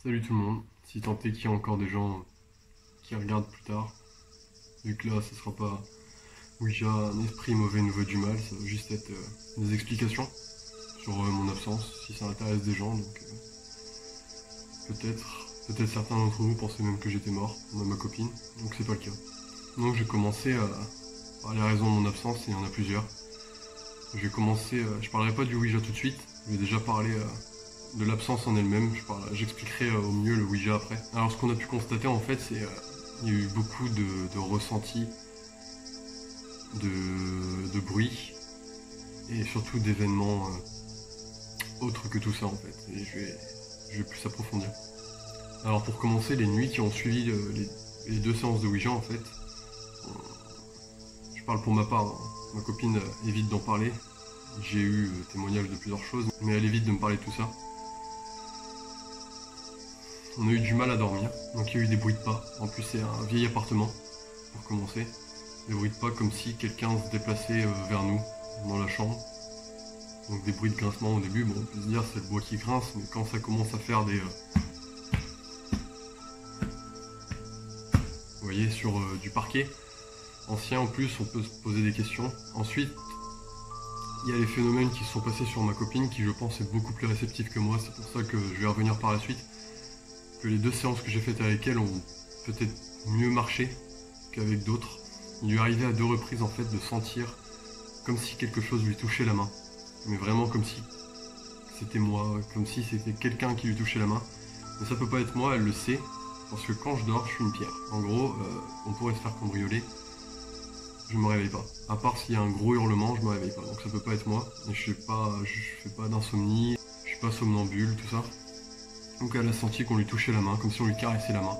Salut tout le monde, si tant est qu'il y a encore des gens qui regardent plus tard, vu que là ce sera pas Ouija, un esprit mauvais nous veut du mal, ça va juste être des explications sur mon absence, si ça intéresse des gens, donc peut-être certains d'entre vous pensaient même que j'étais mort, moi et ma copine, donc c'est pas le cas. Donc j'ai commencé à par les raisons de mon absence, et il y en a plusieurs. Je vais commencer, je parlerai pas du Ouija tout de suite, je vais déjà parler de l'absence en elle-même, j'expliquerai au mieux le Ouija après. Alors ce qu'on a pu constater en fait, c'est il y a eu beaucoup de ressentis, de bruit, et surtout d'événements autres que tout ça en fait, et je vais plus approfondir. Alors pour commencer, les nuits qui ont suivi les deux séances de Ouija en fait, je parle pour ma part, hein. Ma copine évite d'en parler, j'ai eu témoignage de plusieurs choses, mais elle évite de me parler de tout ça. On a eu du mal à dormir, donc il y a eu des bruits de pas. En plus c'est un vieil appartement, pour commencer. Des bruits de pas comme si quelqu'un se déplaçait vers nous, dans la chambre. Donc des bruits de grincement au début, bon on peut se dire c'est le bois qui grince, mais quand ça commence à faire des... vous voyez, sur du parquet ancien en plus, on peut se poser des questions. Ensuite, il y a les phénomènes qui se sont passés sur ma copine, qui je pense est beaucoup plus réceptive que moi, c'est pour ça que je vais revenir par la suite. Que les deux séances que j'ai faites avec elle ont peut-être mieux marché qu'avec d'autres. Il lui arrivait à deux reprises en fait de sentir comme si quelque chose lui touchait la main. Mais vraiment comme si c'était moi, comme si c'était quelqu'un qui lui touchait la main. Mais ça peut pas être moi, elle le sait, parce que quand je dors, je suis une pierre. En gros, on pourrait se faire cambrioler, je me réveille pas. À part s'il y a un gros hurlement, je me réveille pas. Donc ça peut pas être moi. Et je fais pas d'insomnie, je suis pas somnambule, tout ça. Donc elle a senti qu'on lui touchait la main, comme si on lui caressait la main.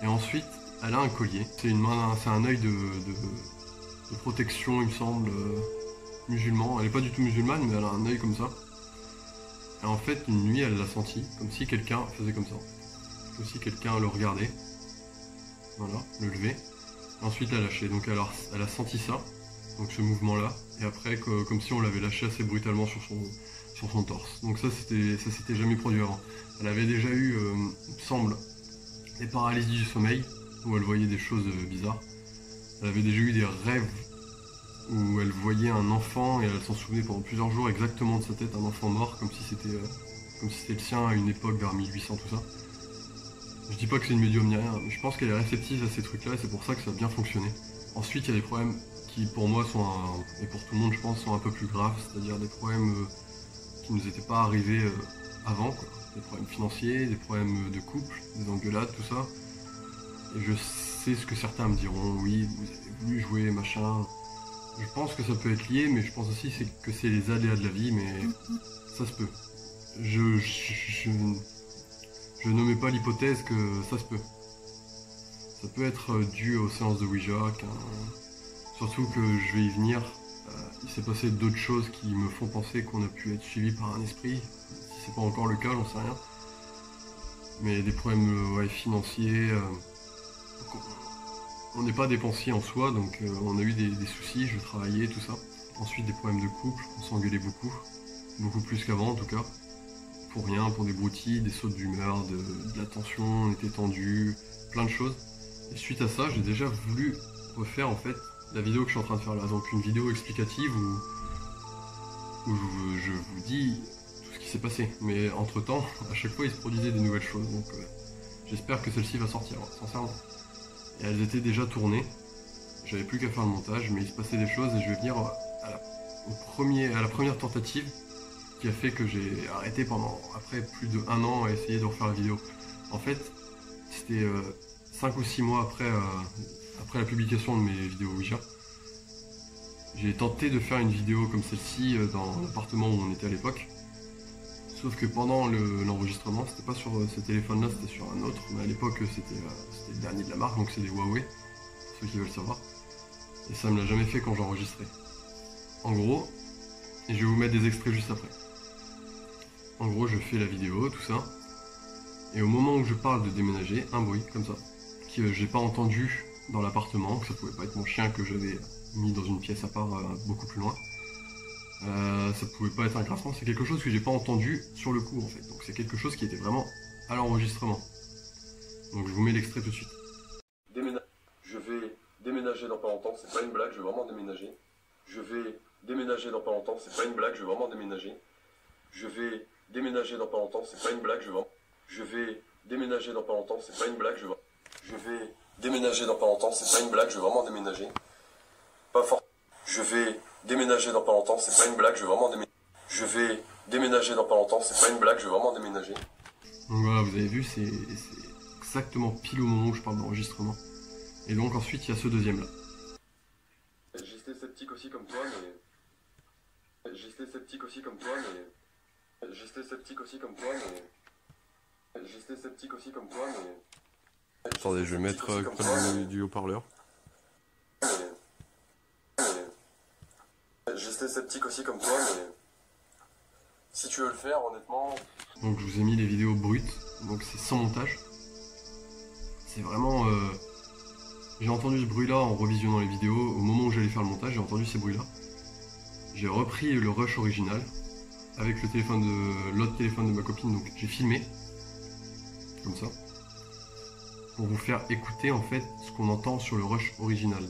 Et ensuite, elle a un collier. C'est un œil de protection, il me semble, musulman. Elle n'est pas du tout musulmane, mais elle a un œil comme ça. Et en fait, une nuit, elle l'a senti, comme si quelqu'un faisait comme ça. Comme si quelqu'un le regardait. Voilà, le levait. Et ensuite, la lâchait. Donc elle a senti ça, donc ce mouvement-là. Et après, comme si on l'avait lâché assez brutalement sur son torse. Donc ça s'était jamais produit avant. Elle avait déjà eu, il me semble, des paralysies du sommeil, où elle voyait des choses bizarres. Elle avait déjà eu des rêves où elle voyait un enfant et elle s'en souvenait pendant plusieurs jours exactement de sa tête, un enfant mort, comme si c'était le sien à une époque vers 1800, tout ça. Je dis pas que c'est une médium ni rien, mais je pense qu'elle est réceptive à ces trucs-là et c'est pour ça que ça a bien fonctionné. Ensuite, il y a des problèmes qui pour moi et pour tout le monde je pense, sont un peu plus graves, c'est-à-dire des problèmes qui ne nous étaient pas arrivés avant, quoi. Des problèmes financiers, des problèmes de couple, des engueulades, tout ça. Et je sais ce que certains me diront, oui, vous avez voulu jouer, machin. Je pense que ça peut être lié, mais je pense aussi que c'est les aléas de la vie, mais ça se peut. Je ne mets pas l'hypothèse que ça se peut. Ça peut être dû aux séances de Ouija, surtout que je vais y venir. Il s'est passé d'autres choses qui me font penser qu'on a pu être suivi par un esprit. Si c'est pas encore le cas, j'en sais rien. Mais des problèmes financiers. On n'est pas dépensier en soi, donc on a eu des soucis, je travaillais, tout ça. Ensuite des problèmes de couple, on s'engueulait beaucoup. Beaucoup plus qu'avant en tout cas. Pour rien, pour des broutilles, des sautes d'humeur, de la tension, on était tendu, plein de choses. Et suite à ça, j'ai déjà voulu refaire en fait la vidéo que je suis en train de faire là. Donc une vidéo explicative où je vous dis tout ce qui s'est passé. Mais entre temps, à chaque fois il se produisait des nouvelles choses. Donc j'espère que celle-ci va sortir, sincèrement. Et elles étaient déjà tournées. J'avais plus qu'à faire le montage, mais il se passait des choses et je vais venir à la première tentative qui a fait que j'ai arrêté pendant après plus de 1 an à essayer de refaire la vidéo. En fait, c'était 5 ou 6 mois après la publication de mes vidéos Ouija. J'ai tenté de faire une vidéo comme celle-ci dans l'appartement où on était à l'époque. Sauf que pendant l'enregistrement, c'était pas sur ce téléphone-là, c'était sur un autre. Mais à l'époque, c'était le dernier de la marque, donc c'est des Huawei, pour ceux qui veulent savoir. Et ça me l'a jamais fait quand j'enregistrais. En gros, et je vais vous mettre des extraits juste après. En gros, je fais la vidéo, tout ça. Et au moment où je parle de déménager, un bruit comme ça, que j'ai pas entendu dans l'appartement, que ça pouvait pas être mon chien que j'avais mis dans une pièce à part beaucoup plus loin. Ça pouvait pas être un grincement, c'est quelque chose que j'ai pas entendu sur le coup en fait. Donc c'est quelque chose qui était vraiment à l'enregistrement. Donc je vous mets l'extrait tout de suite. Je vais déménager dans pas longtemps, c'est pas une blague, je vais vraiment déménager. Je vais déménager dans pas longtemps, c'est pas une blague, je vais vraiment déménager. Je vais déménager dans pas longtemps, c'est pas une blague, je vais déménager dans pas longtemps, c'est pas une blague, je vais déménager dans pas longtemps, c'est pas une blague, je vais vraiment déménager. Pas fort. Je vais déménager dans pas longtemps, c'est pas une blague, je vais vraiment déménager. Je vais déménager dans pas longtemps, c'est pas une blague, je vais vraiment déménager. Donc voilà, vous avez vu, c'est exactement pile au moment où je parle d'enregistrement. Et donc ensuite, il y a ce deuxième là. J'étais sceptique aussi comme toi, mais... J'étais sceptique aussi comme toi, mais... J'étais sceptique aussi comme toi, mais... J'étais sceptique aussi comme toi, mais... Attendez, je vais mettre près du haut-parleur. J'étais sceptique aussi comme toi, mais... Si tu veux le faire, honnêtement... Donc je vous ai mis les vidéos brutes, donc c'est sans montage. C'est vraiment... J'ai entendu ce bruit là en revisionnant les vidéos, au moment où j'allais faire le montage, j'ai entendu ces bruits là. J'ai repris le rush original, avec le téléphone de l'autre téléphone de ma copine, donc j'ai filmé, comme ça, pour vous faire écouter en fait ce qu'on entend sur le rush original,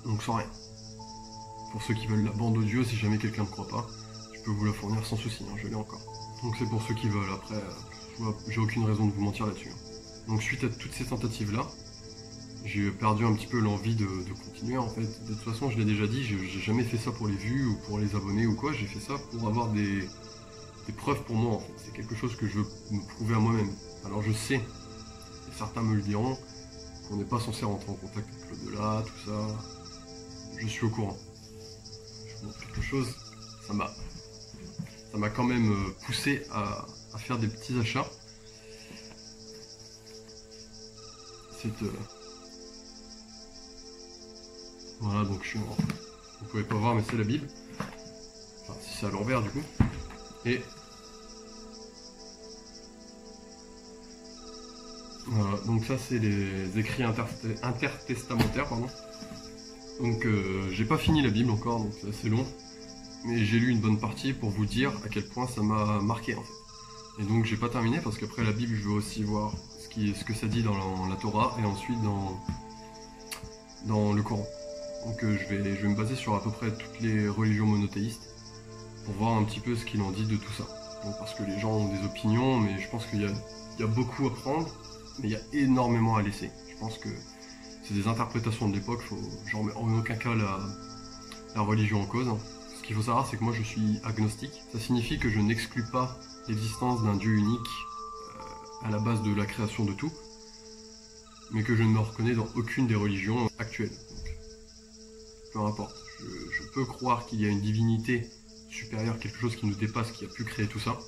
donc sans rien. Pour ceux qui veulent la bande audio, si jamais quelqu'un ne croit pas, je peux vous la fournir sans souci, hein, je l'ai encore. Donc c'est pour ceux qui veulent, après, j'ai aucune raison de vous mentir là-dessus. Donc suite à toutes ces tentatives là, j'ai perdu un petit peu l'envie de continuer en fait. De toute façon, je l'ai déjà dit, j'ai jamais fait ça pour les vues ou pour les abonnés ou quoi, j'ai fait ça pour avoir des preuves pour moi en fait. C'est quelque chose que je veux me prouver à moi-même. Alors je sais, et certains me le diront, qu'on n'est pas censé rentrer en contact avec l'au-delà, tout ça. Je suis au courant. Je vous montre quelque chose, ça m'a quand même poussé à faire des petits achats. Voilà, donc vous pouvez pas voir, mais c'est la Bible. Enfin, si c'est à l'envers du coup. Et voilà, donc ça c'est les écrits intertestamentaires, pardon. Donc j'ai pas fini la Bible encore, donc c'est assez long. Mais j'ai lu une bonne partie pour vous dire à quel point ça m'a marqué en fait. Et donc j'ai pas terminé parce qu'après la Bible, je veux aussi voir ce que ça dit dans la Torah et ensuite dans le Coran. Donc je vais me baser sur à peu près toutes les religions monothéistes pour voir un petit peu ce qu'il en dit de tout ça. Donc, parce que les gens ont des opinions, mais je pense qu'il y a beaucoup à prendre, mais il y a énormément à laisser. Je pense que c'est des interprétations de l'époque, je remets en aucun cas la religion en cause. Ce qu'il faut savoir, c'est que moi je suis agnostique. Ça signifie que je n'exclus pas l'existence d'un Dieu unique à la base de la création de tout, mais que je ne me reconnais dans aucune des religions actuelles. Donc, peu importe. Je peux croire qu'il y a une divinité supérieure, quelque chose qui nous dépasse, qui a pu créer tout ça,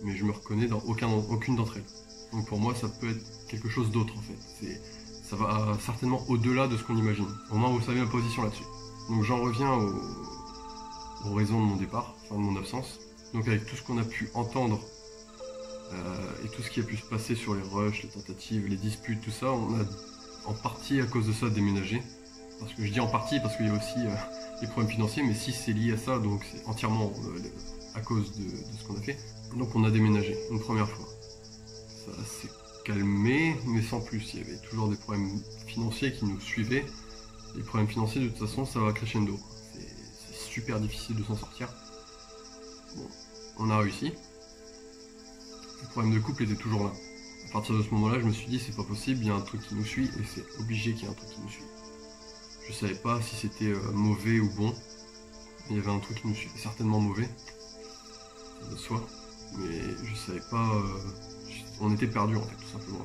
mais je me reconnais dans aucune d'entre elles. Donc pour moi, ça peut être quelque chose d'autre en fait. Ça va certainement au-delà de ce qu'on imagine. Au moins, vous savez ma position là-dessus. Donc j'en reviens aux raisons de mon départ, enfin de mon absence. Donc avec tout ce qu'on a pu entendre et tout ce qui a pu se passer sur les rushs, les tentatives, les disputes, tout ça, on a en partie à cause de ça déménagé. Parce que je dis en partie parce qu'il y a aussi les problèmes financiers, mais si c'est lié à ça, donc c'est entièrement à cause de ce qu'on a fait. Donc on a déménagé une première fois. Ça s'est calmé, mais sans plus. Il y avait toujours des problèmes financiers qui nous suivaient. Les problèmes financiers, de toute façon, ça va crescendo. C'est super difficile de s'en sortir. Bon, on a réussi. Le problème de couple était toujours là. À partir de ce moment-là, je me suis dit, c'est pas possible, il y a un truc qui nous suit, et c'est obligé qu'il y ait un truc qui nous suit. Je savais pas si c'était mauvais ou bon. Il y avait un truc qui nous suivait, certainement mauvais, de soi. Mais je savais pas... on était perdus en fait, tout simplement.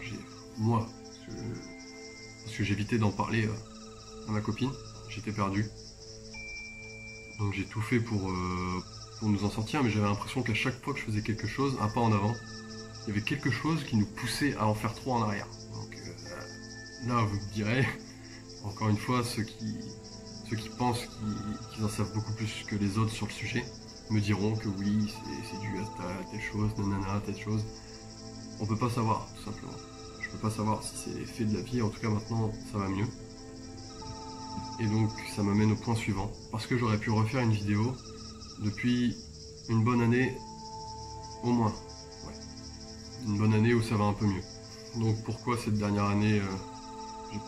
Moi, parce que j'évitais d'en parler à ma copine, j'étais perdu. Donc j'ai tout fait pour nous en sortir, mais j'avais l'impression qu'à chaque fois que je faisais quelque chose, un pas en avant, il y avait quelque chose qui nous poussait à en faire trop en arrière. Donc là, vous me direz, encore une fois, ceux qui pensent qu'ils en savent beaucoup plus que les autres sur le sujet, me diront que oui, c'est dû à telle chose, nanana, telle chose. On peut pas savoir, tout simplement. Je peux pas savoir si c'est fait de la vie, en tout cas maintenant, ça va mieux. Et donc, ça m'amène au point suivant. Parce que j'aurais pu refaire une vidéo depuis une bonne année, au moins. Ouais. une bonne année où ça va un peu mieux. Donc pourquoi cette dernière année, j'ai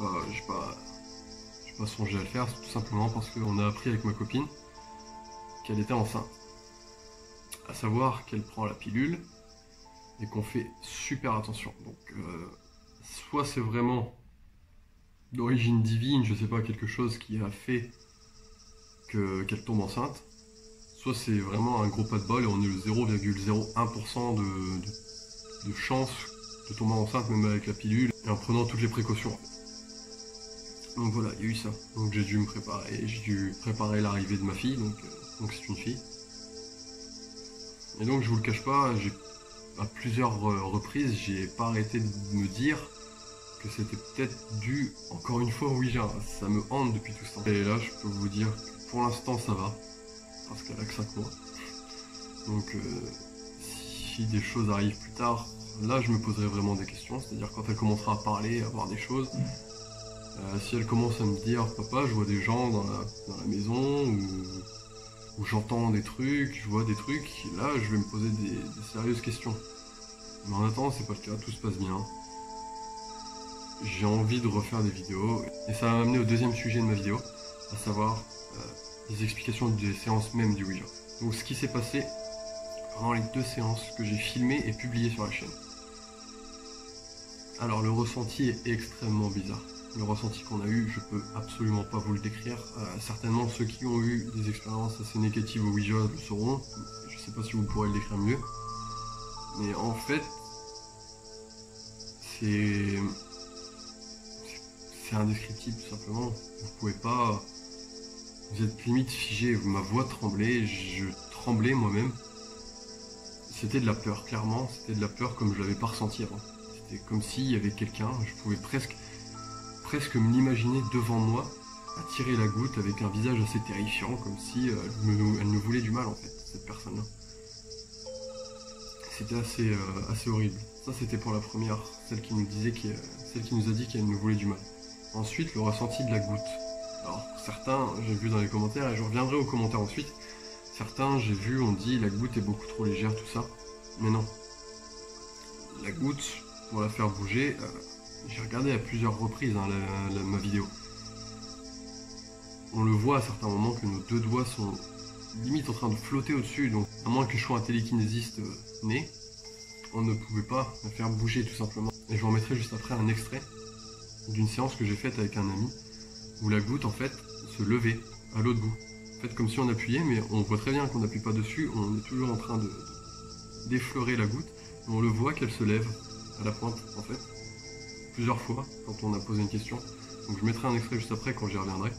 pas songé à le faire, c'est tout simplement parce qu'on a appris avec ma copine qu'elle était enceinte. À savoir qu'elle prend la pilule et qu'on fait super attention. Donc soit c'est vraiment d'origine divine, je sais pas, quelque chose qui a fait qu'elle tombe enceinte, soit c'est vraiment un gros pas de bol et on est le 0,01% de chance de tomber enceinte même avec la pilule et en prenant toutes les précautions. Donc voilà, il y a eu ça. Donc j'ai dû me préparer, j'ai dû préparer l'arrivée de ma fille, donc c'est une fille. Et donc je vous le cache pas, à plusieurs reprises, j'ai pas arrêté de me dire que c'était peut-être dû, encore une fois, oui, ça me hante depuis tout ce temps. Et là, je peux vous dire que pour l'instant ça va, parce qu'elle a que 5 mois. Donc si des choses arrivent plus tard, là je me poserai vraiment des questions, c'est-à-dire quand elle commencera à parler, à voir des choses, si elle commence à me dire papa je vois des gens dans la maison ou j'entends des trucs, je vois des trucs, là je vais me poser des sérieuses questions. Mais en attendant c'est pas le cas, tout se passe bien. J'ai envie de refaire des vidéos et ça va m'amener au deuxième sujet de ma vidéo, à savoir les explications des séances même du Ouija. Donc ce qui s'est passé pendant les 2 séances que j'ai filmées et publiées sur la chaîne. Alors le ressenti est extrêmement bizarre. Le ressenti qu'on a eu, je peux absolument pas vous le décrire. Certainement ceux qui ont eu des expériences assez négatives au Ouija le sauront. Je sais pas si vous pourrez le décrire mieux. Mais en fait, c'est indescriptible tout simplement. Vous pouvez pas... Vous êtes limite figé, ma voix tremblait, je tremblais moi-même. C'était de la peur, clairement, c'était de la peur comme je l'avais pas ressenti avant. C'était comme s'il y avait quelqu'un, je pouvais presque me l'imaginer devant moi, à tirer la goutte avec un visage assez terrifiant, comme si elle me voulait du mal en fait, cette personne-là. C'était assez horrible. Ça c'était pour la première, celle qui nous a dit qu'elle nous voulait du mal. Ensuite, le ressenti de la goutte. Alors certains, j'ai vu dans les commentaires, et je reviendrai aux commentaires ensuite, certains, j'ai vu, on dit la goutte est beaucoup trop légère, tout ça. Mais non. La goutte, pour la faire bouger, j'ai regardé à plusieurs reprises ma vidéo. On le voit à certains moments que nos 2 doigts sont limite en train de flotter au-dessus, donc à moins que je sois un télékinésiste né, on ne pouvait pas la faire bouger tout simplement. Et je vous remettrai juste après un extrait d'une séance que j'ai faite avec un ami, où la goutte en fait se levait à l'autre bout. En fait comme si on appuyait, mais on voit très bien qu'on n'appuie pas dessus, on est toujours en train d'effleurer la goutte, et on le voit qu'elle se lève à la pointe en fait, plusieurs fois quand on a posé une question. Donc je mettrai un extrait juste après quand j'y reviendrai.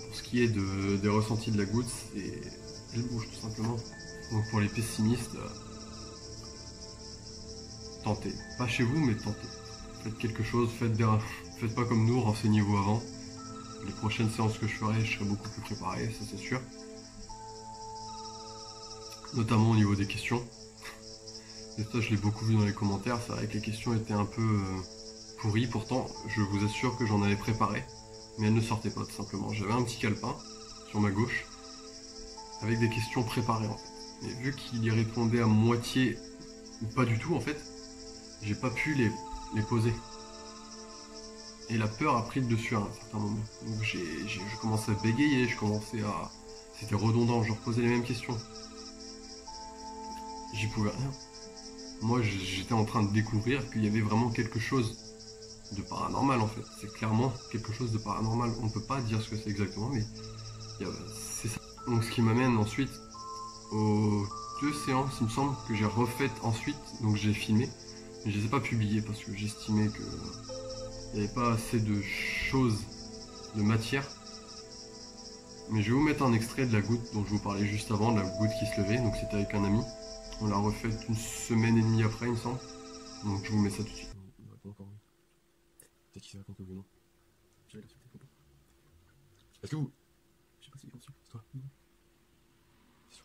Pour ce qui est des ressentis de la goutte, elle bouge tout simplement. Donc pour les pessimistes, tentez. Pas chez vous, mais tentez. Faites quelque chose, faites pas comme nous, renseignez-vous avant. Les prochaines séances que je ferai, je serai beaucoup plus préparé, ça c'est sûr. Notamment au niveau des questions. Et ça, je l'ai beaucoup vu dans les commentaires, c'est vrai que les questions étaient un peu pourries. Pourtant, je vous assure que j'en avais préparé, mais elles ne sortaient pas tout simplement. J'avais un petit calepin sur ma gauche, avec des questions préparées en fait. Mais vu qu'il y répondait à moitié, ou pas du tout en fait, j'ai pas pu les poser. Et la peur a pris le dessus à un certain moment. Donc je commençais à bégayer, c'était redondant, je reposais les mêmes questions. J'y pouvais rien. Moi j'étais en train de découvrir qu'il y avait vraiment quelque chose de paranormal en fait. C'est clairement quelque chose de paranormal. On ne peut pas dire ce que c'est exactement, mais c'est ça. Donc ce qui m'amène ensuite aux 2 séances, il me semble, que j'ai refaites ensuite. Donc j'ai filmé, mais je les ai pas publiées parce que j'estimais que il n'y avait pas assez de choses, de matière. Mais je vais vous mettre un extrait de la goutte dont je vous parlais juste avant, de la goutte qui se levait. Donc c'était avec un ami. On l'a refait 1 semaine et demie après, il me semble. Donc je vous mets ça tout de suite. Il répond encore oui. Peut-être qu'il répond que oui ou non. J'avais la suite des propos. Est-ce que vous... Je sais pas s'il est conscient, c'est toi. C'est sûr.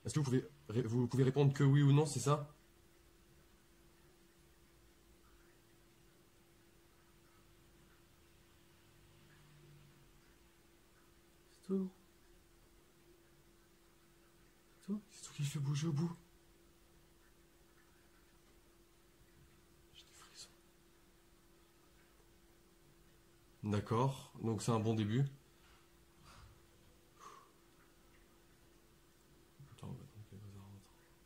Est-ce que vous pouvez répondre que oui ou non, c'est ça? C'est toi? C'est toi qui fait bouger au bout. D'accord, donc c'est un bon début.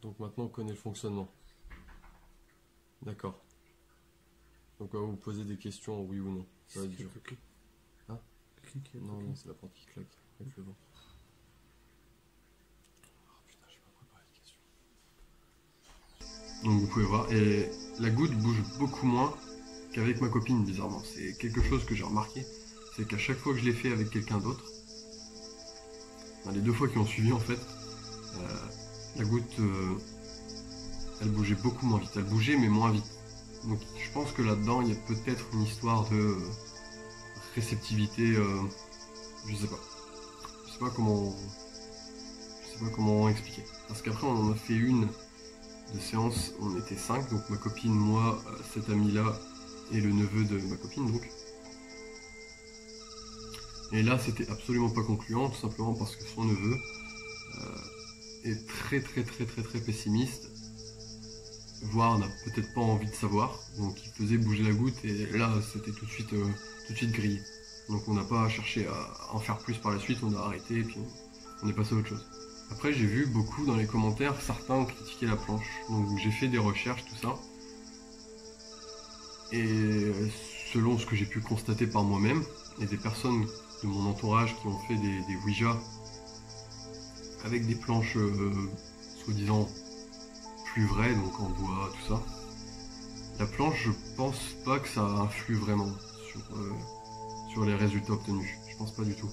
Donc maintenant on connaît le fonctionnement. D'accord. Donc on va vous poser des questions, oui ou non. Ça va être dur. Hein? Non, non, c'est la porte qui claque avec le vent. Oh putain, je vais pas préparer de questions. Donc vous pouvez voir, et la goutte bouge beaucoup moins qu'avec ma copine, bizarrement. C'est quelque chose que j'ai remarqué, c'est qu'à chaque fois que je l'ai fait avec quelqu'un d'autre, les 2 fois qui ont suivi en fait, la goutte, elle bougeait beaucoup moins vite. Elle bougeait mais moins vite. Donc je pense que là-dedans, il y a peut-être une histoire de réceptivité, je sais pas. Je sais pas comment expliquer. Parce qu'après, on en a fait une de séance, on était 5, donc ma copine, moi, cet ami-là, et le neveu de ma copine, donc. Et là, c'était absolument pas concluant, tout simplement parce que son neveu est très pessimiste, voire n'a peut-être pas envie de savoir, donc il faisait bouger la goutte, et là, c'était tout de suite grillé. Donc on n'a pas cherché à en faire plus par la suite, on a arrêté, et puis on est passé à autre chose. Après, j'ai vu beaucoup dans les commentaires, certains critiquaient la planche, donc j'ai fait des recherches, tout ça. Et selon ce que j'ai pu constater par moi-même, et des personnes de mon entourage qui ont fait des Ouija avec des planches soi-disant plus vraies, donc en bois, tout ça, la planche, je pense pas que ça influe vraiment sur les résultats obtenus. Je pense pas du tout.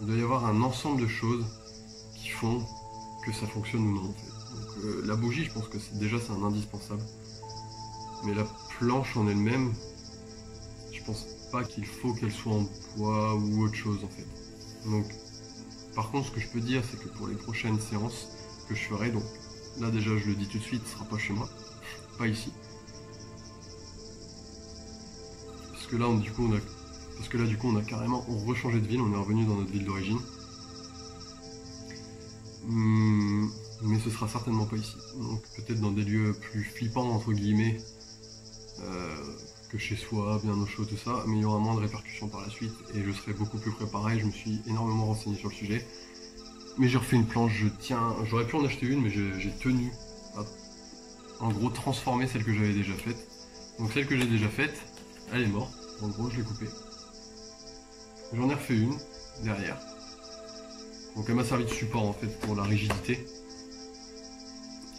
Il doit y avoir un ensemble de choses qui font que ça fonctionne ou non, en fait. Donc la bougie, je pense que déjà c'est un indispensable. Mais la planche en elle-même, je pense pas qu'il faut qu'elle soit en bois ou autre chose en fait. Donc, par contre, ce que je peux dire, c'est que pour les prochaines séances que je ferai, donc là déjà je le dis tout de suite, ce sera pas chez moi, pas ici. Parce que là, du coup, on a carrément rechangé de ville, on est revenu dans notre ville d'origine. Mais ce sera certainement pas ici. Donc peut-être dans des lieux plus flippants entre guillemets que chez soi, bien au chaud, tout ça, mais il y aura moins de répercussions par la suite et je serai beaucoup plus préparé. Je me suis énormément renseigné sur le sujet. Mais j'ai refait une planche, j'aurais pu en acheter une, mais j'ai tenu à en gros transformer celle que j'avais déjà faite. Donc celle que j'ai déjà faite, elle est morte. En gros, je l'ai coupée. J'en ai refait une derrière. Donc elle m'a servi de support en fait pour la rigidité.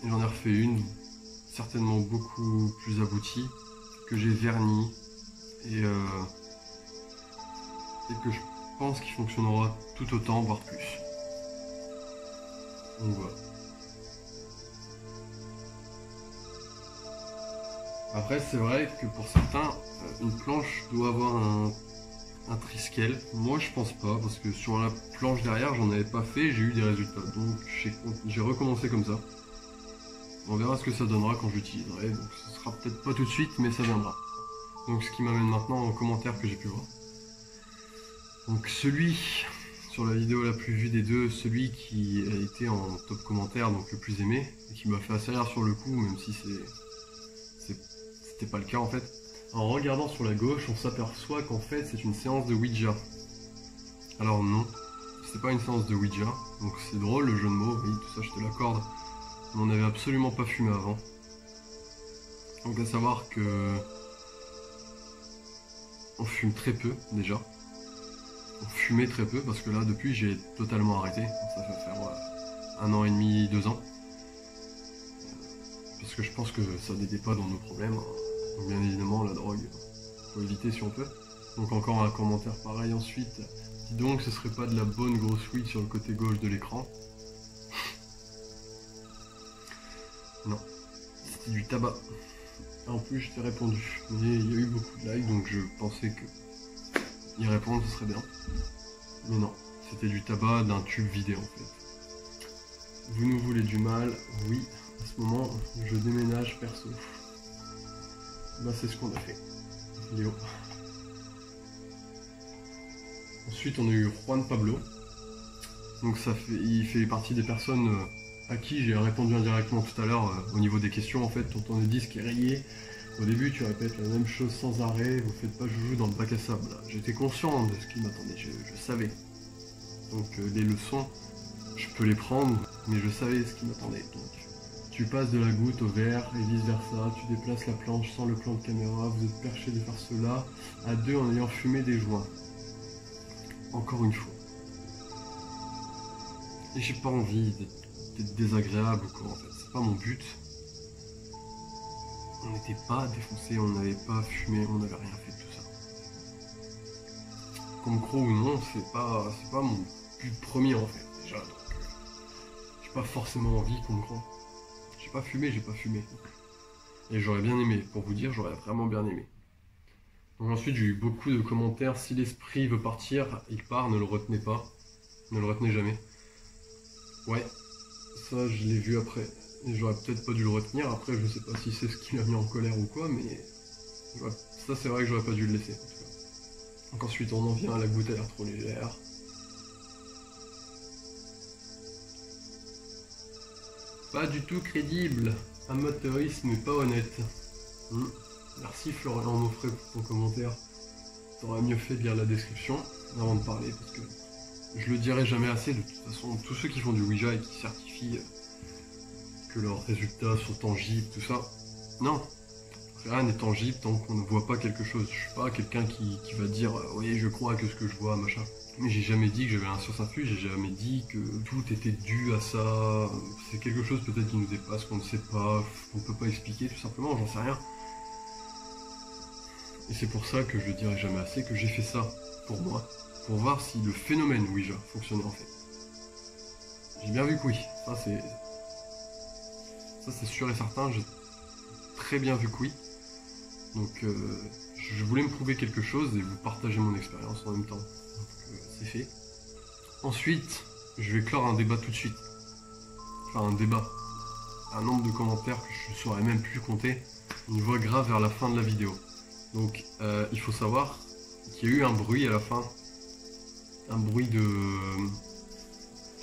Et j'en ai refait une, certainement beaucoup plus aboutie, que j'ai vernie et que je pense qu'il fonctionnera tout autant, voire plus. Donc voilà. Après c'est vrai que pour certains, une planche doit avoir un triskel. Moi je pense pas, parce que sur la planche derrière j'en avais pas fait, j'ai eu des résultats. Donc j'ai recommencé comme ça. On verra ce que ça donnera quand j'utiliserai, donc ce sera peut-être pas tout de suite, mais ça viendra. Donc ce qui m'amène maintenant aux commentaires que j'ai pu voir. Donc celui, sur la vidéo la plus vue des deux, celui qui a été en top commentaire, donc le plus aimé, et qui m'a fait assez rire sur le coup, même si c'était pas le cas en fait. En regardant sur la gauche, on s'aperçoit qu'en fait c'est une séance de Ouija. Alors non, c'est pas une séance de Ouija, donc c'est drôle le jeu de mots, oui, tout ça je te l'accorde. Mais on n'avait absolument pas fumé avant. Donc à savoir que on fume très peu déjà. On fumait très peu parce que là depuis j'ai totalement arrêté. Ça fait faire 1 an et demi, 2 ans. Parce que je pense que ça n'aidait pas dans nos problèmes. Donc bien évidemment la drogue, faut éviter si on peut. Donc encore un commentaire pareil ensuite. Dis donc ce serait pas de la bonne grosse weed sur le côté gauche de l'écran. Non, c'était du tabac. En plus, je t'ai répondu. Mais il y a eu beaucoup de likes, donc je pensais que y répondre, ce serait bien. Mais non, c'était du tabac d'un tube vidé en fait. Vous nous voulez du mal? Oui, à ce moment, je déménage perso. Bah, c'est ce qu'on a fait. Léo. Ensuite, on a eu Juan Pablo. Donc il fait partie des personnes à qui j'ai répondu indirectement tout à l'heure au niveau des questions en fait, dont on a dit ce qui est rayé, Au début, tu répètes la même chose sans arrêt, vous faites pas joujou dans le bac à sable. J'étais conscient de ce qui m'attendait, je savais. Donc les leçons, je peux les prendre, mais je savais ce qui m'attendait. Donc tu passes de la goutte au verre et vice versa, tu déplaces la planche sans le plan de caméra, vous êtes perché de faire cela à deux en ayant fumé des joints. Encore une fois. Et j'ai pas envie d'être désagréable ou quoi en fait, c'est pas mon but. On n'était pas défoncé, on n'avait pas fumé, on n'avait rien fait de tout ça. Qu'on me croit ou non, c'est pas mon but premier en fait, déjà. Donc, j'ai pas forcément envie qu'on me croie. J'ai pas fumé, j'ai pas fumé. Et j'aurais bien aimé, pour vous dire, j'aurais vraiment bien aimé. Donc ensuite j'ai eu beaucoup de commentaires, si l'esprit veut partir, il part, ne le retenez pas. Ne le retenez jamais. Ouais, ça je l'ai vu après. Et j'aurais peut-être pas dû le retenir, après je sais pas si c'est ce qui l'a mis en colère ou quoi, mais ça c'est vrai que j'aurais pas dû le laisser en tout cas. Donc ensuite on en vient à la goutte a l'air trop légère. Pas du tout crédible, amateurisme et pas honnête. Merci Florian Moffret pour ton commentaire. T'aurais mieux fait de lire la description avant de parler parce que je le dirai jamais assez. De toute façon, tous ceux qui font du Ouija et qui certifient que leurs résultats sont tangibles, tout ça. Non, rien n'est tangible tant qu'on ne voit pas quelque chose. Je suis pas quelqu'un qui va dire oui je crois que ce que je vois, machin. Mais j'ai jamais dit que j'avais un science infus, j'ai jamais dit que tout était dû à ça. C'est quelque chose peut-être qui nous dépasse, qu'on ne sait pas, qu'on peut pas expliquer tout simplement, j'en sais rien. Et c'est pour ça que je dirai jamais assez que j'ai fait ça pour moi, pour voir si le phénomène Ouija fonctionnait en fait. J'ai bien vu que oui, ça c'est sûr et certain, j'ai très bien vu que oui. Donc je voulais me prouver quelque chose et vous partager mon expérience en même temps. Donc c'est fait. Ensuite, je vais clore un débat tout de suite. Enfin un débat. Un nombre de commentaires que je ne saurais même plus compter. On y voit grave vers la fin de la vidéo. Donc il faut savoir qu'il y a eu un bruit à la fin. Un bruit de...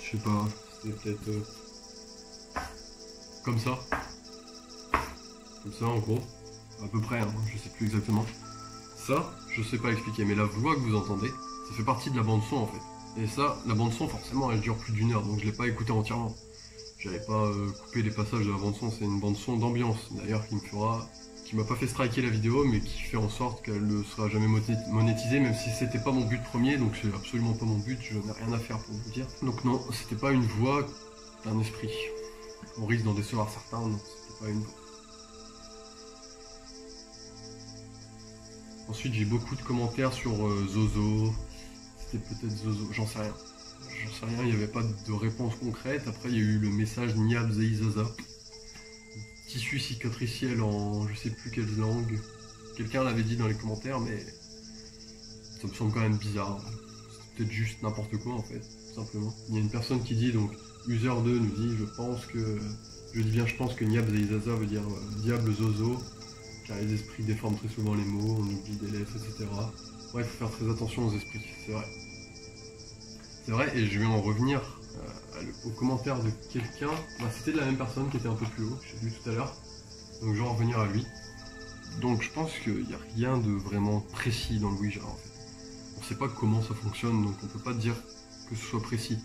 je sais pas, c'était peut-être... comme ça. Comme ça en gros. À peu près, hein, je sais plus exactement. Ça, je sais pas expliquer, mais la voix que vous entendez, ça fait partie de la bande son en fait. Et ça, la bande son forcément elle dure plus d'1 heure, donc je l'ai pas écouté entièrement. J'avais pas coupé les passages de la bande son, c'est une bande son d'ambiance d'ailleurs qui m'a pas fait striker la vidéo, mais qui fait en sorte qu'elle ne sera jamais monétisée, même si c'était pas mon but premier, donc c'est absolument pas mon but, je n'ai rien à faire pour vous dire. Donc non, c'était pas une voix d'un esprit. On risque d'en décevoir certains, non, c'était pas une voix. Ensuite, j'ai beaucoup de commentaires sur Zozo. C'était peut-être Zozo, j'en sais rien. J'en sais rien, il n'y avait pas de réponse concrète. Après, il y a eu le message Niab Zeizaza. Tissu cicatriciel en je sais plus quelle langue. Quelqu'un l'avait dit dans les commentaires, mais ça me semble quand même bizarre. C'est peut-être juste n'importe quoi en fait, tout simplement. Il y a une personne qui dit, donc User2 nous dit, je pense que Niab Zeizaza veut dire diable Zozo. Car les esprits déforment très souvent les mots, on oublie des lettres, etc. Ouais, il faut faire très attention aux esprits, c'est vrai. C'est vrai, et je vais en revenir aux commentaires de quelqu'un. Bah, c'était de la même personne qui était un peu plus haut, j'ai vu tout à l'heure. Donc je vais en revenir à lui. Donc je pense qu'il n'y a rien de vraiment précis dans le Ouija en fait. On ne sait pas comment ça fonctionne, donc on ne peut pas dire que ce soit précis.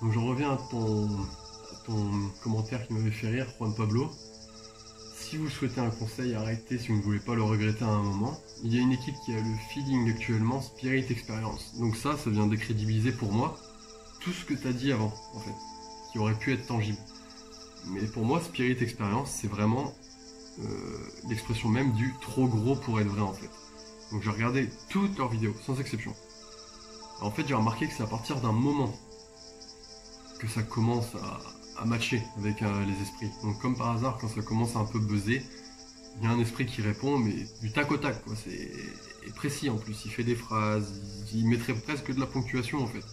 Donc j'en reviens à ton commentaire qui m'avait fait rire, Juan Pablo. Si vous souhaitez un conseil, arrêtez si vous ne voulez pas le regretter à un moment. Il y a une équipe qui a le feeling actuellement, Spirit Experience. Donc ça vient décrédibiliser pour moi tout ce que tu as dit avant, en fait, qui aurait pu être tangible. Mais pour moi, Spirit Experience, c'est vraiment l'expression même du trop gros pour être vrai, en fait. Donc j'ai regardé toutes leurs vidéos, sans exception. En fait, j'ai remarqué que c'est à partir d'un moment que ça commence à matcher avec les esprits. Donc comme par hasard, quand ça commence à un peu buzzer, il y a un esprit qui répond, mais du tac au tac, quoi. C'est précis en plus, il fait des phrases, il mettrait presque de la ponctuation en fait.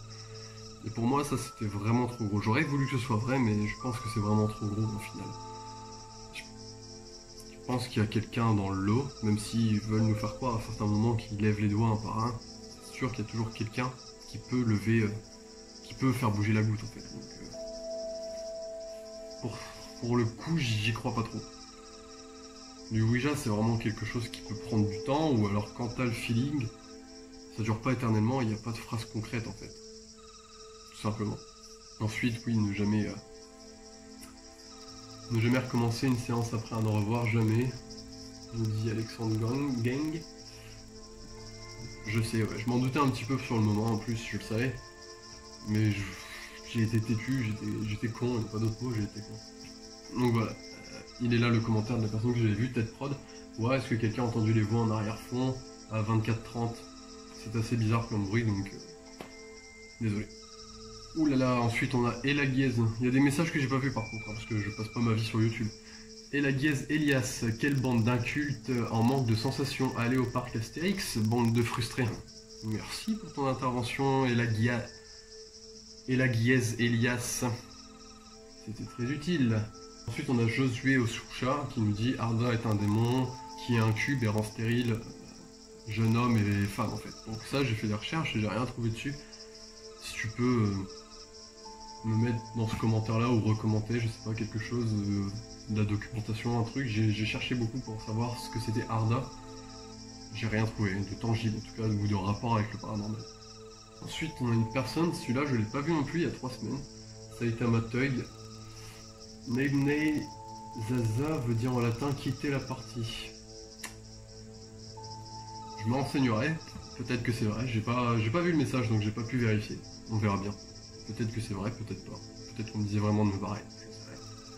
Et pour moi, ça c'était vraiment trop gros. J'aurais voulu que ce soit vrai, mais je pense que c'est vraiment trop gros au final. Je pense qu'il y a quelqu'un dans le lot, même s'ils veulent nous faire croire à certains moments qu'ils lèvent les doigts un par un, c'est sûr qu'il y a toujours quelqu'un qui peut lever, qui peut faire bouger la goutte en fait. Donc, pour le coup, j'y crois pas trop. Du Ouija, c'est vraiment quelque chose qui peut prendre du temps, ou alors quand t'as le feeling, ça dure pas éternellement, il n'y a pas de phrase concrète en fait. Tout simplement. Ensuite, oui, ne jamais recommencer une séance après un au revoir, jamais. Nous dit Alexandre Gang. Je sais, ouais, je m'en doutais un petit peu sur le moment, en plus, je le savais. Mais j'ai été têtu, j'étais con, il n'y a pas d'autre mot, j'ai été con. Donc voilà, il est là le commentaire de la personne que j'avais vue, Tête Prod. Ouais, est-ce que quelqu'un a entendu les voix en arrière-fond à 24h30? C'est assez bizarre comme bruit, donc désolé. Ouh là là, ensuite on a Ella Guiez. Il y a des messages que j'ai pas vus par contre, hein, parce que je passe pas ma vie sur YouTube. Ella Guiez Elias, quelle bande d'incultes en manque de sensations. Aller au parc Astérix, bande de frustrés. Merci pour ton intervention, Ella Guiez Elias. C'était très utile. Ensuite on a Josué Osucha qui nous dit Arda est un démon qui est un cube et rend stérile jeune homme et femme en fait. Donc ça j'ai fait des recherches et j'ai rien trouvé dessus. Si tu peux me mettre dans ce commentaire là ou recommenter, je sais pas, quelque chose, de la documentation, un truc. J'ai cherché beaucoup pour savoir ce que c'était Arda. J'ai rien trouvé de tangible en tout cas, ou de rapport avec le paranormal. Ensuite on a une personne, celui-là je l'ai pas vu non plus il y a 3 semaines. Saitama Tug. Neibnei Zaza veut dire en latin quitter la partie. Je me renseignerai, peut-être que c'est vrai, j'ai pas vu le message donc j'ai pas pu vérifier. On verra bien. Peut-être que c'est vrai, peut-être pas. Peut-être qu'on me disait vraiment de me barrer.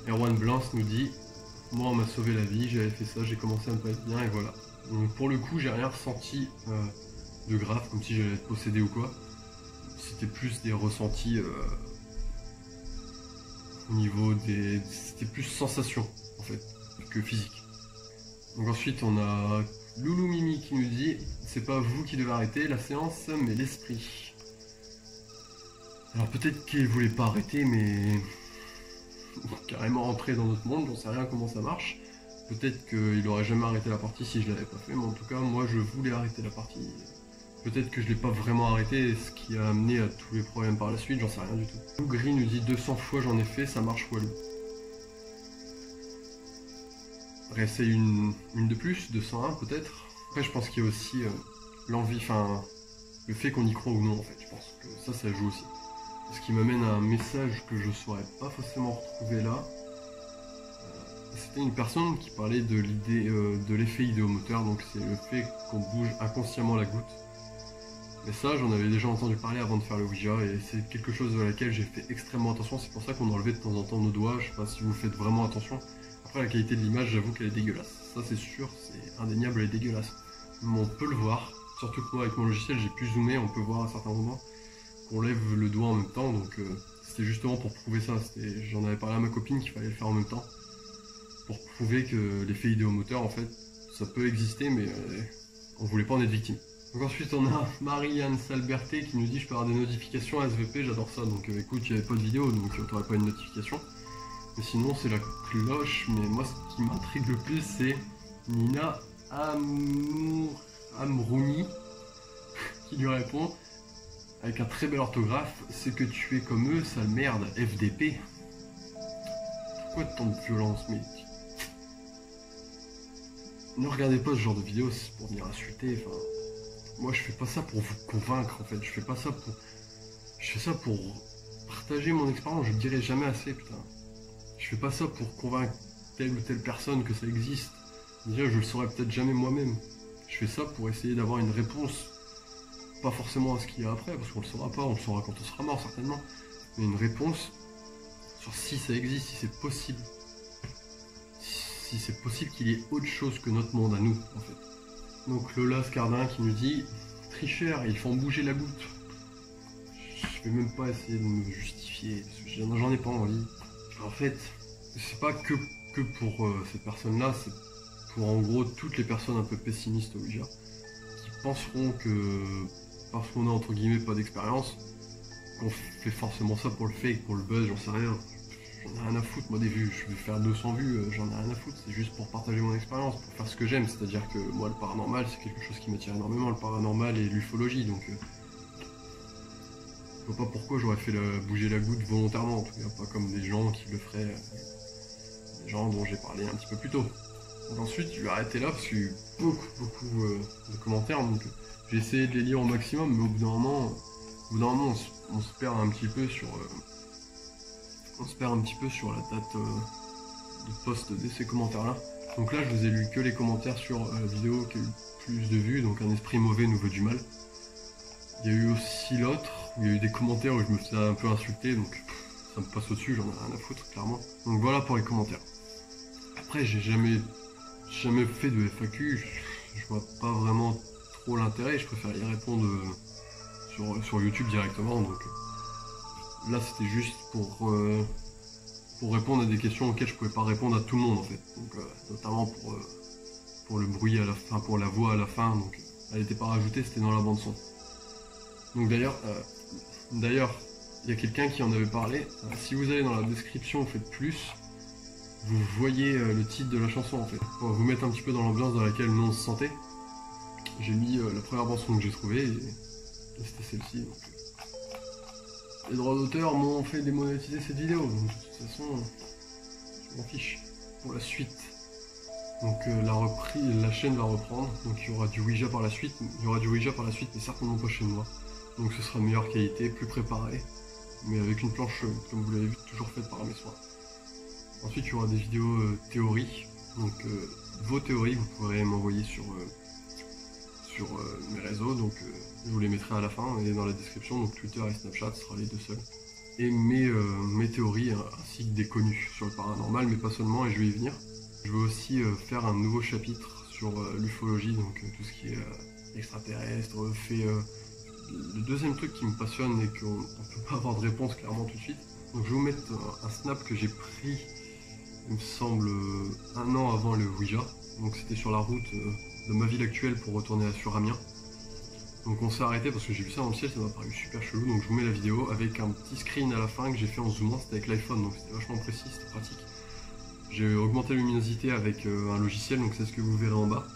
Erwan Blanc nous dit moi on m'a sauvé la vie, j'avais fait ça, j'ai commencé à ne pas être bien et voilà. Donc pour le coup j'ai rien ressenti de grave, comme si j'allais être possédé ou quoi. C'était plus des ressentis au niveau des... C'était plus sensation en fait, que physique. Donc ensuite on a Loulou Mimi qui nous dit c'est pas vous qui devez arrêter la séance mais l'esprit. Alors peut-être qu'il voulait pas arrêter mais carrément rentrer dans notre monde, j'en sais rien comment ça marche. Peut-être qu'il aurait jamais arrêté la partie si je l'avais pas fait, mais en tout cas moi je voulais arrêter la partie. Peut-être que je l'ai pas vraiment arrêté, ce qui a amené à tous les problèmes par la suite, j'en sais rien du tout. Lou Gris nous dit 200 fois j'en ai fait, ça marche Walou. Réessaye une de plus, 201 peut-être. Après je pense qu'il y a aussi l'envie, enfin le fait qu'on y croit ou non en fait, je pense que ça joue aussi. Ce qui m'amène à un message que je ne saurais pas forcément retrouver là. C'était une personne qui parlait de l'idée de l'effet idéomoteur, donc c'est le fait qu'on bouge inconsciemment la goutte. Mais ça, j'en avais déjà entendu parler avant de faire le Ouija, et c'est quelque chose à laquelle j'ai fait extrêmement attention, c'est pour ça qu'on enlevait de temps en temps nos doigts, je sais pas si vous faites vraiment attention. Après la qualité de l'image, j'avoue qu'elle est dégueulasse, ça c'est sûr, c'est indéniable, elle est dégueulasse. Mais on peut le voir, surtout que moi avec mon logiciel j'ai pu zoomer, on peut voir à certains moments qu'on lève le doigt en même temps, donc c'était justement pour prouver ça, j'en avais parlé à ma copine qu'il fallait le faire en même temps, pour prouver que l'effet idéomoteur en fait, ça peut exister mais on voulait pas en être victime. Donc ensuite on a Marianne Salberté qui nous dit je peux avoir des notifications SVP, j'adore ça, donc écoute, il n'y avait pas de vidéo donc t'aurais pas une notification. Mais sinon c'est la cloche, mais moi ce qui m'intrigue le plus c'est Nina Amrouni qui lui répond avec un très bel orthographe, c'est que tu es comme eux, sale merde, FDP. Pourquoi tant de violence, mais... Ne regardez pas ce genre de vidéo, c'est pour venir insulter, enfin... Moi je fais pas ça pour vous convaincre en fait, je fais pas ça pour... Je fais ça pour partager mon expérience, je le dirai jamais assez, putain. Je fais pas ça pour convaincre telle ou telle personne que ça existe. Déjà je le saurais peut-être jamais moi-même. Je fais ça pour essayer d'avoir une réponse. Pas forcément à ce qu'il y a après, parce qu'on le saura pas, on le saura quand on sera mort certainement. Mais une réponse sur si ça existe, si c'est possible. Si c'est possible qu'il y ait autre chose que notre monde à nous, en fait. Donc Lola Scardin qui nous dit « Tricheur, ils font bouger la goutte ». Je vais même pas essayer de me justifier, j'en ai pas envie. En fait, c'est pas que pour ces personnes-là, c'est pour en gros toutes les personnes un peu pessimistes au Ouija, qui penseront que parce qu'on a entre guillemets pas d'expérience, qu'on fait forcément ça pour le fake, pour le buzz, j'en sais rien. J'en ai rien à foutre, moi des vues, je vais faire 200 vues, j'en ai rien à foutre, c'est juste pour partager mon expérience, pour faire ce que j'aime, c'est-à-dire que moi le paranormal c'est quelque chose qui m'attire énormément, le paranormal et l'ufologie, donc je vois pas pourquoi j'aurais fait bouger la goutte volontairement, en tout cas pas comme des gens qui le feraient, des gens dont j'ai parlé un petit peu plus tôt. Donc ensuite, je vais arrêter là parce qu'il y a eu beaucoup de commentaires. Donc j'ai essayé de les lire au maximum, mais au bout d'un moment, on se perd un petit peu sur, la date de post de ces commentaires-là. Donc là, je vous ai lu que les commentaires sur la vidéo qui a eu plus de vues, donc un esprit mauvais nous veut du mal. Il y a eu aussi l'autre, où il y a eu des commentaires où je me faisais un peu insulter, donc ça me passe au-dessus, j'en ai rien à foutre, clairement. Donc voilà pour les commentaires. Après, j'ai jamais fait de FAQ, je vois pas vraiment trop l'intérêt, je préfère y répondre sur YouTube directement, donc là c'était juste pour répondre à des questions auxquelles je pouvais pas répondre à tout le monde en fait, donc notamment pour le bruit à la fin, pour la voix à la fin, donc elle n'était pas rajoutée, c'était dans la bande son. Donc d'ailleurs, il y a quelqu'un qui en avait parlé, si vous allez dans la description, vous faites plus, vous voyez le titre de la chanson en fait, pour vous mettre un petit peu dans l'ambiance dans laquelle nous on se sentait. J'ai mis la première bande son que j'ai trouvée et c'était celle-ci. Les droits d'auteur m'ont fait démonétiser cette vidéo, donc de toute façon, je m'en fiche. Pour la suite, donc la chaîne va reprendre, donc il y aura du Ouija par la suite, mais certainement pas chez moi. Donc ce sera de meilleure qualité, plus préparé, mais avec une planche, comme vous l'avez vu, toujours faite par mes soins. Ensuite, il y aura des vidéos théories, donc vos théories, vous pourrez m'envoyer sur mes réseaux, donc je vous les mettrai à la fin et dans la description, donc Twitter et Snapchat, ce sera les deux seuls. Et mes théories, ainsi que des connus sur le paranormal, mais pas seulement, et je vais y venir. Je vais aussi faire un nouveau chapitre sur l'ufologie, donc tout ce qui est extraterrestre, le deuxième truc qui me passionne et qu'on ne peut pas avoir de réponse clairement tout de suite. Donc je vais vous mettre un snap que j'ai pris, il me semble, 1 an avant le Ouija. Donc c'était sur la route de ma ville actuelle pour retourner sur Amiens. Donc on s'est arrêté parce que j'ai vu ça dans le ciel, ça m'a paru super chelou. Donc je vous mets la vidéo avec un petit screen à la fin que j'ai fait en zoomant, c'était avec l'iPhone, donc c'était vachement précis, c'était pratique. J'ai augmenté la luminosité avec un logiciel, donc c'est ce que vous verrez en bas.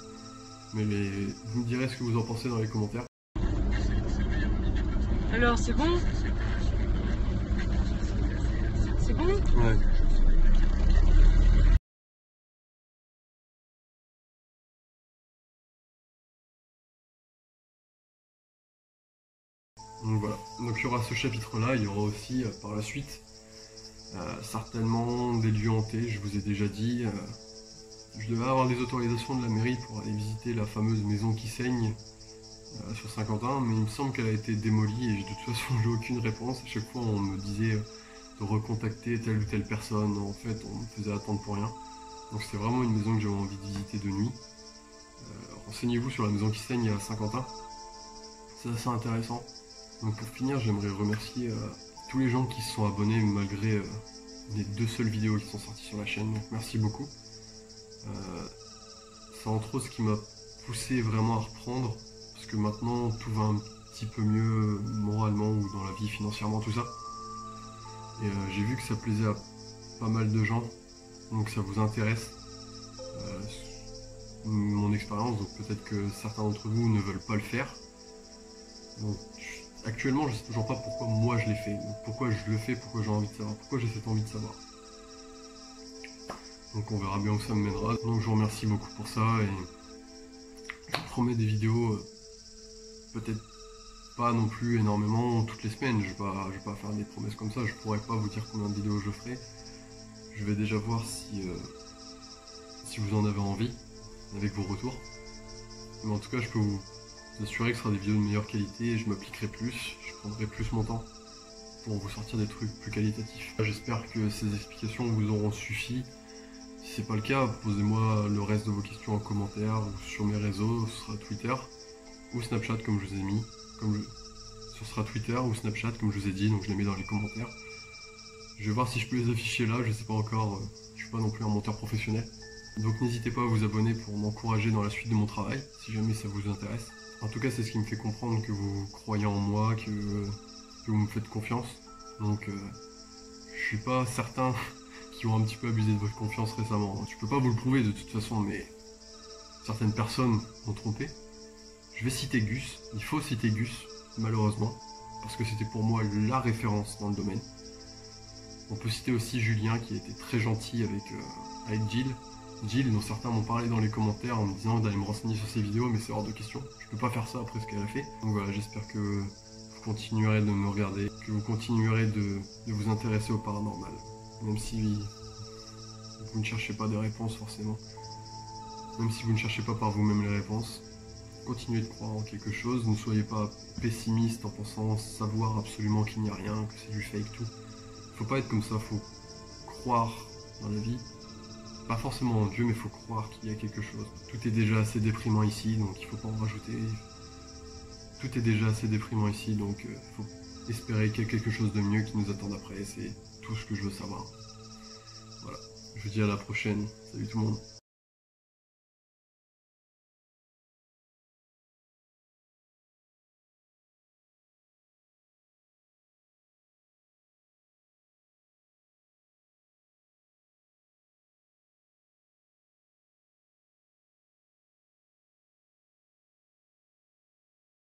Mais vous me direz ce que vous en pensez dans les commentaires. Alors c'est bon? C'est bon? Ouais. Donc voilà, donc il y aura ce chapitre-là, il y aura aussi par la suite certainement des lieux hantés, je vous ai déjà dit. Je devais avoir les autorisations de la mairie pour aller visiter la fameuse maison qui saigne sur Saint-Quentin, mais il me semble qu'elle a été démolie et de toute façon j'ai aucune réponse. À chaque fois on me disait de recontacter telle ou telle personne, en fait on me faisait attendre pour rien. Donc c'est vraiment une maison que j'avais envie de visiter de nuit. Renseignez-vous sur la maison qui saigne à Saint-Quentin, c'est assez intéressant. Donc pour finir, j'aimerais remercier tous les gens qui se sont abonnés malgré les 2 seules vidéos qui sont sorties sur la chaîne, donc merci beaucoup. C'est entre autres ce qui m'a poussé vraiment à reprendre, parce que maintenant tout va un petit peu mieux moralement ou dans la vie, financièrement, tout ça. Et j'ai vu que ça plaisait à pas mal de gens, donc ça vous intéresse mon expérience, donc peut-être que certains d'entre vous ne veulent pas le faire. Donc actuellement je sais toujours pas pourquoi moi je l'ai fait, donc pourquoi je le fais, pourquoi j'ai envie de savoir, pourquoi j'ai cette envie de savoir. Donc on verra bien où ça me mènera. Donc je vous remercie beaucoup pour ça et je vous promets des vidéos, peut-être pas non plus énormément toutes les semaines, je vais pas faire des promesses comme ça, je pourrais pas vous dire combien de vidéos je ferai. Je vais déjà voir si vous en avez envie, avec vos retours. Mais en tout cas je peux vous assurer que ce sera des vidéos de meilleure qualité et je m'appliquerai plus, je prendrai plus mon temps pour vous sortir des trucs plus qualitatifs. J'espère que ces explications vous auront suffi. Si c'est pas le cas, posez-moi le reste de vos questions en commentaire ou sur mes réseaux, ce sera Twitter ou Snapchat comme je vous ai mis. Ce sera Twitter ou Snapchat comme je vous ai dit, donc je les mets dans les commentaires. Je vais voir si je peux les afficher là, je sais pas encore, je suis pas non plus un monteur professionnel. Donc n'hésitez pas à vous abonner pour m'encourager dans la suite de mon travail, si jamais ça vous intéresse. En tout cas, c'est ce qui me fait comprendre que vous croyez en moi, que vous me faites confiance. Donc je suis pas certain qui ont un petit peu abusé de votre confiance récemment. Je peux pas vous le prouver de toute façon, mais certaines personnes m'ont trompé. Je vais citer Gus, il faut citer Gus, malheureusement, parce que c'était pour moi la référence dans le domaine. On peut citer aussi Julien qui a été très gentil avec Jill, Jill, dont certains m'ont parlé dans les commentaires en me disant d'aller me renseigner sur ces vidéos, mais c'est hors de question. Je peux pas faire ça après ce qu'elle a fait. Donc voilà, j'espère que vous continuerez de me regarder, que vous continuerez de vous intéresser au paranormal. Même si vous ne cherchez pas de réponses forcément. Même si vous ne cherchez pas par vous-même les réponses. Continuez de croire en quelque chose, ne soyez pas pessimiste en pensant savoir absolument qu'il n'y a rien, que c'est du fake, tout. Faut pas être comme ça, faut croire dans la vie. Pas forcément en Dieu, mais faut croire qu'il y a quelque chose. Tout est déjà assez déprimant ici, donc il faut pas en rajouter. Tout est déjà assez déprimant ici, donc faut espérer qu'il y a quelque chose de mieux qui nous attend après, c'est tout ce que je veux savoir. Voilà, je vous dis à la prochaine, salut tout le monde.